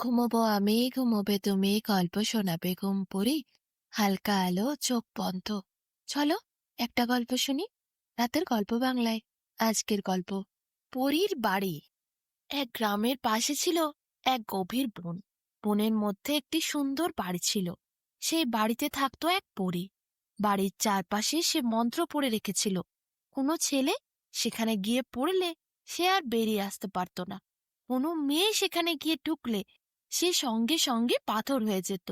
ঘুমোবো আমি, ঘুমোবে তুমি, গল্প শোনাবে ঘুম পড়ি, হালকা আলো, চোখ বন্ধ। চলো একটা গল্প শুনি। রাতের গল্প বাংলায়। আজকের গল্প পরীর বাড়ি। এক গ্রামের পাশে ছিল এক গভীর বন। বনের মধ্যে একটি সুন্দর বাড়ি ছিল। সেই বাড়িতে থাকতো এক পরী। বাড়ির চারপাশে সে মন্ত্র পড়ে রেখেছিল। কোনো ছেলে সেখানে গিয়ে পড়লে সে আর বেরিয়ে আসতে পারত না। কোনো মেয়ে সেখানে গিয়ে ঢুকলে সে সঙ্গে সঙ্গে পাথর হয়ে যেত।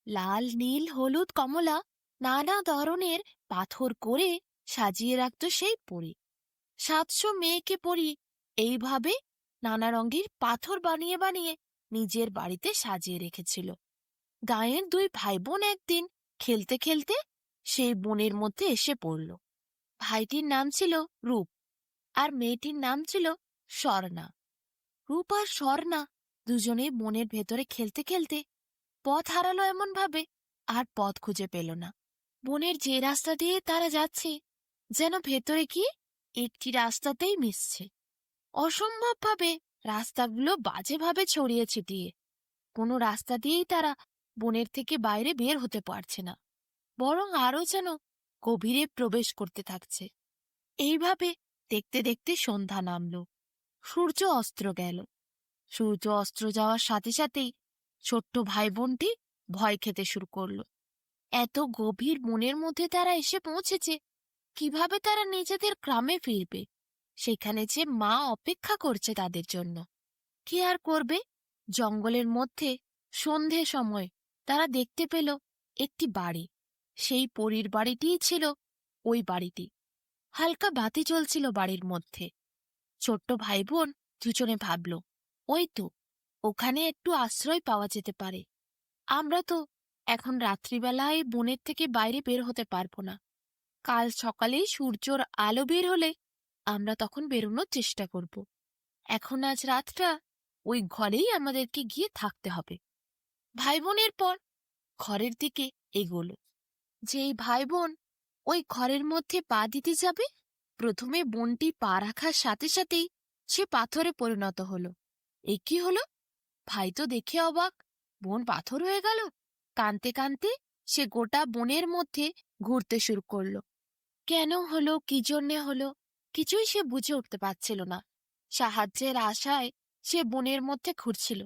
লাল, নীল, হলুদ, কমলা নানা ধরনের পাথর করে সাজিয়ে রাখত সেই পরী। ৭০০ মেয়েকে পরী এইভাবে নানা রঙের পাথর বানিয়ে বানিয়ে নিজের বাড়িতে সাজিয়ে রেখেছিল। গাঁয়ের দুই ভাই বোন একদিন খেলতে খেলতে সেই বনের মধ্যে এসে পড়ল। ভাইটির নাম ছিল রূপ, আর মেয়েটির নাম ছিল স্বর্ণা। রূপ আর স্বর্ণা দুজনেই বনের ভেতরে খেলতে খেলতে পথ হারালো এমন ভাবে আর পথ খুঁজে পেল না। বনের যে রাস্তা দিয়ে তারা যাচ্ছে যেন ভেতরে গিয়ে একটি রাস্তাতেই মিশছে। অসম্ভবভাবে রাস্তাগুলো বাজেভাবে ছড়িয়ে ছিটিয়ে। কোনো রাস্তা দিয়েই তারা বনের থেকে বাইরে বের হতে পারছে না, বরং আরো যেন গভীরে প্রবেশ করতে থাকছে। এইভাবে দেখতে দেখতে সন্ধ্যা নামল, সূর্য অস্ত্র গেল। সূর্য অস্ত্র যাওয়ার সাথে সাথেই ছোট্ট ভাই বোনটি ভয় খেতে শুরু করলো। এত গভীর বনের মধ্যে তারা এসে পৌঁছেছে, কিভাবে তারা নিজেদের গ্রামে ফিরবে? সেখানে যে মা অপেক্ষা করছে তাদের জন্য। কি আর করবে? জঙ্গলের মধ্যে সন্ধে সময় তারা দেখতে পেল একটি বাড়ি। সেই পরীর বাড়িটিই ছিল ওই বাড়িটি। হালকা বাতি জ্বলছিল বাড়ির মধ্যে। ছোট্ট ভাই বোন দুজনে ভাবল, ওই তো, ওখানে একটু আশ্রয় পাওয়া যেতে পারে। আমরা তো এখন রাত্রিবেলায় বনের থেকে বাইরে বের হতে পারবো না। কাল সকালেই সূর্যর আলো বের হলে আমরা তখন বেরোনোর চেষ্টা করব। এখন আজ রাতটা ওই ঘরেই আমাদেরকে গিয়ে থাকতে হবে। ভাই বোনের পর ঘরের দিকে এগোলো। যেই ভাই বোন ওই ঘরের মধ্যে পা দিতে যাবে, প্রথমে বোনটি পা রাখার সাথে সাথেই সে পাথরে পরিণত হলো। এ কি হলো? ভাই তো দেখে অবাক, বোন পাথর হয়ে গেল। কাঁদতে কাঁদতে সে গোটা বনের মধ্যে ঘুরতে শুরু করলো। কেন হলো, কি জন্যে হলো, কিছুই সে বুঝে উঠতে পারছিল না। সাহায্যের আশায় সে বনের মধ্যে ঘুরছিল।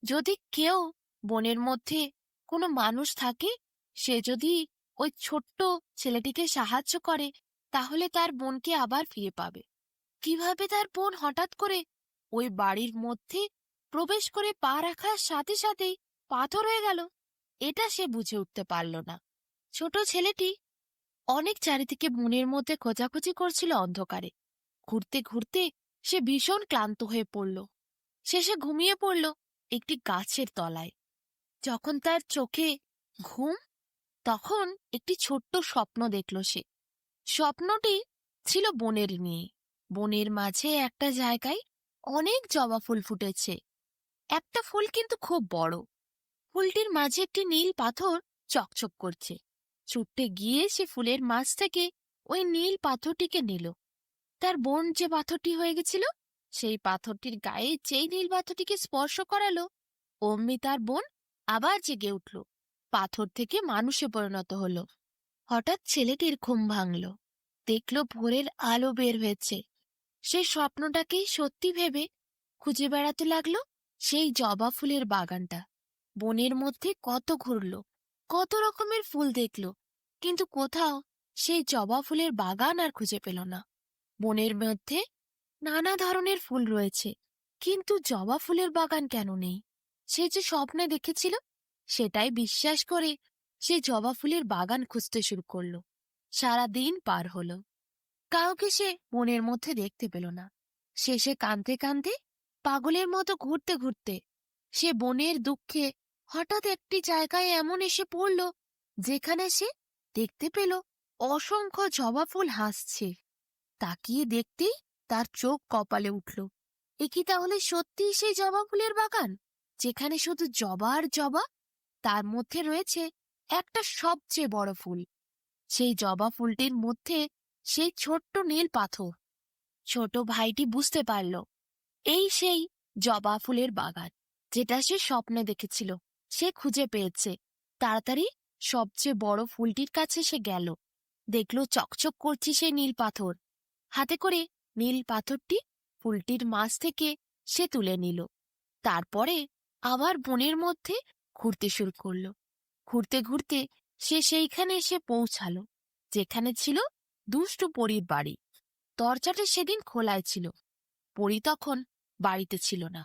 যদি কেউ বনের মধ্যে কোনো মানুষ থাকে, সে যদি ওই ছোট্ট ছেলেটিকে সাহায্য করে, তাহলে তার বোনকে আবার ফিরে পাবে। কিভাবে তার বোন হঠাৎ করে ওই বাড়ির মধ্যে প্রবেশ করে পা রাখার সাথে সাথেই পাথর হয়ে গেল, এটা সে বুঝে উঠতে পারল না। ছোট ছেলেটি অনেক চারিদিকে বনের মধ্যে খোঁজাখুঁজি করছিল অন্ধকারে। ঘুরতে ঘুরতে সে ভীষণ ক্লান্ত হয়ে পড়ল। শেষে ঘুমিয়ে পড়ল একটি গাছের তলায়। যখন তার চোখে ঘুম, তখন একটি ছোট্ট স্বপ্ন দেখল সে। স্বপ্নটি ছিল বনের নিয়ে। বনের মাঝে একটা জায়গায় অনেক জবা ফুল ফুটেছে। একটা ফুল কিন্তু খুব বড়। ফুলটির মাঝে একটি নীল পাথর চকচক করছে। ছুটতে গিয়ে সে ফুলের মাঝ থেকে ওই নীল পাথরটিকে নিল। তার বোন যে পাথরটি হয়ে গেছিল, সেই পাথরটির গায়ে যেই নীল পাথরটিকে স্পর্শ করালো, অমনি তার বোন আবার জেগে উঠল, পাথর থেকে মানুষে পরিণত হলো। হঠাৎ ছেলেটির ঘুম ভাঙল। দেখল ভোরের আলো বের হয়েছে। সে স্বপ্নটাকেই সত্যি ভেবে খুঁজে বেড়াতে লাগলো সেই জবা ফুলের বাগানটা। বনের মধ্যে কত ঘুরল, কত রকমের ফুল দেখল, কিন্তু কোথাও সেই জবা ফুলের বাগান আর খুঁজে পেল না। বনের মধ্যে নানা ধরনের ফুল রয়েছে, কিন্তু জবা ফুলের বাগান কেন নেই? সে যে স্বপ্নে দেখেছিল, সেটাই বিশ্বাস করে সে জবা ফুলের বাগান খুঁজতে শুরু করলো। সারা দিন পার হলো, কাউকে সে বনের মধ্যে দেখতে পেল না। শেষে কাঁদতে কাঁদতে, পাগলের মতো ঘুরতে ঘুরতে সে বনের দুঃখে হঠাৎ একটি জায়গায় এমন এসে পড়ল, যেখানে সে দেখতে পেল অসংখ্য জবা ফুল হাসছে। তাকিয়ে দেখতেই তার চোখ কপালে উঠল। এ কি তাহলে সত্যিই সেই জবা ফুলের বাগান, যেখানে শুধু জবা আর জবা? তার মধ্যে রয়েছে একটা সবচেয়ে বড় ফুল। সেই জবা ফুলটির মধ্যে সেই ছোট্ট নীল পাথর। ছোট ভাইটি বুঝতে পারল, এই সেই জবা ফুলের বাগান। যেটা সে স্বপ্নে দেখেছিল। সে খুঁজে পেয়েছে। তাড়াতাড়ি সবচেয়ে বড় ফুলটির কাছে সে গেল। দেখল চকচক করছে সেই নীল পাথর। হাতে করে নীল পাথরটি ফুলটির মাছ থেকে সে তুলে নিল। তারপরে আবার বনের মধ্যে ঘুরতে শুরু করলো। ঘুরতে ঘুরতে সে সেইখানে এসে পৌঁছালো যেখানে ছিল দুষ্টু পরীর বাড়ি। দরজাটা সেদিন খোলাই ছিল। পরী তখন বাড়িতে ছিল না।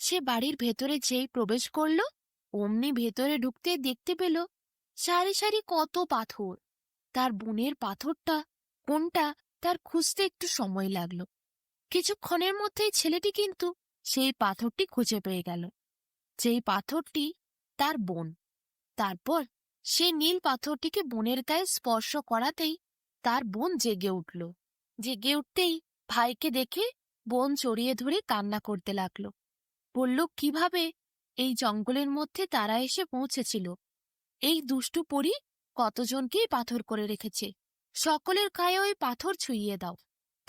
সে বাড়ির ভেতরে যেই প্রবেশ করলো, অমনি ভেতরে ঢুকতে দেখতে পেল সারি সারি কত পাথর। তার বোনের পাথরটা কোনটা তার খুঁজতে একটু সময় লাগলো। কিছুক্ষণের মধ্যেই ছেলেটি কিন্তু সেই পাথরটি খুঁজে পেয়ে গেল, যেই পাথরটি তার বোন। তারপর সে নীল পাথরটিকে বোনের গায়ে স্পর্শ করাতেই তার বোন জেগে উঠল। জেগে উঠতেই ভাইকে দেখে বোন জড়িয়ে ধরে কান্না করতে লাগলো। বলল কিভাবে এই জঙ্গলের মধ্যে তারা এসে পৌঁছেছিল। এই দুষ্টু পরী কতজনকেই পাথর করে রেখেছে। সকলের গায়ে ওই পাথর ছুঁইয়ে দাও।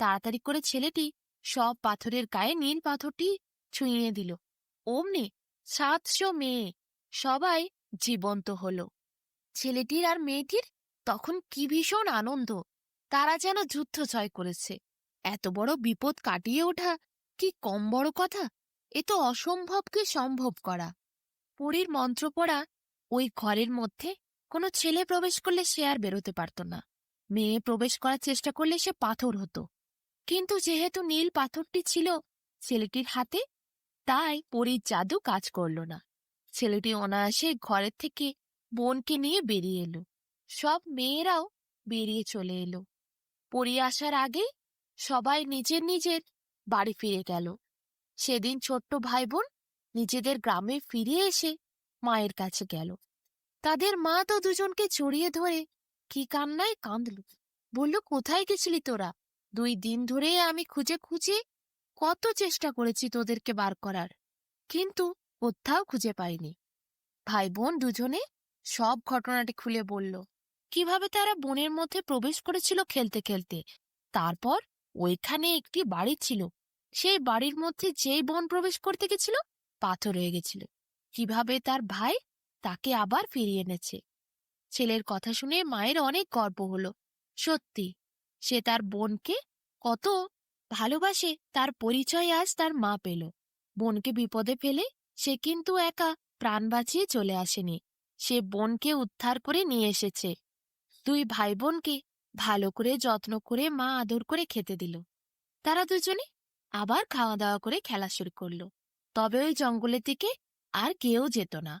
তাড়াতাড়ি করে ছেলেটি সব পাথরের গায়ে নীল পাথরটি ছুঁইয়ে দিল। অমনি 700 মেয়ে সবাই জীবন্ত হলো। ছেলেটির আর মেয়েটির তখন কি ভীষণ আনন্দ। তারা যেন যুদ্ধ জয় করেছে। এত বড় বিপদ কাটিয়ে ওঠা কি কম বড় কথা? এ তো অসম্ভবকে সম্ভব করা। পরীর মন্ত্র পড়া ওই ঘরের মধ্যে কোনো ছেলে প্রবেশ করলে সে আর বেরোতে পারত না। মেয়ে প্রবেশ করার চেষ্টা করলে সে পাথর হতো। কিন্তু যেহেতু নীল পাথরটি ছিল ছেলেটির হাতে, তাই পরীর জাদু কাজ করল না। ছেলেটি অনায়াসে ঘরের থেকে বোনকে নিয়ে বেরিয়ে এলো। সব মেয়েরাও বেরিয়ে চলে এলো। পরী আসার আগে সবাই নিজের নিজের বাড়ি ফিরে গেল। সেদিন ছোট্ট ভাই বোন নিজেদের গ্রামে ফিরে এসে মায়ের কাছে গেল। তাদের মা তো দুজনকে জড়িয়ে ধরে কি কান্নায় কাঁদল। বলল, কোথায় গেছিলি তোরা? 2 দিন ধরে আমি খুঁজে খুঁজে কত চেষ্টা করেছি তোদেরকে বার করার, কিন্তু কোথাও খুঁজে পাইনি। ভাই বোন দুজনে সব ঘটনাটি খুলে বলল, কিভাবে তারা বনের মধ্যে প্রবেশ করেছিল খেলতে খেলতে। তারপর ওইখানে একটি বাড়ি ছিল। সেই বাড়ির মধ্যে যেই বোন প্রবেশ করতে গেছিল পাথর হয়ে গেছিল। কিভাবে তার ভাই তাকে আবার ফিরিয়ে এনেছে। ছেলের কথা শুনে মায়ের অনেক গর্ব হলো। সত্যি সে তার বোনকে কত ভালোবাসে তার পরিচয় আজ তার মা পেল। বোনকে বিপদে ফেলে সে কিন্তু একা প্রাণ বাঁচিয়ে চলে আসেনি। সে বোনকে উদ্ধার করে নিয়ে এসেছে। 2 ভাই বোনকে ভালো করে যত্ন করে মা আদর করে খেতে দিল। তারা দুজনে আবার খাওয়া দাওয়া করে খেলা শুরু করলো। তবে ওই জঙ্গলের দিকে আর কেউ যেত না।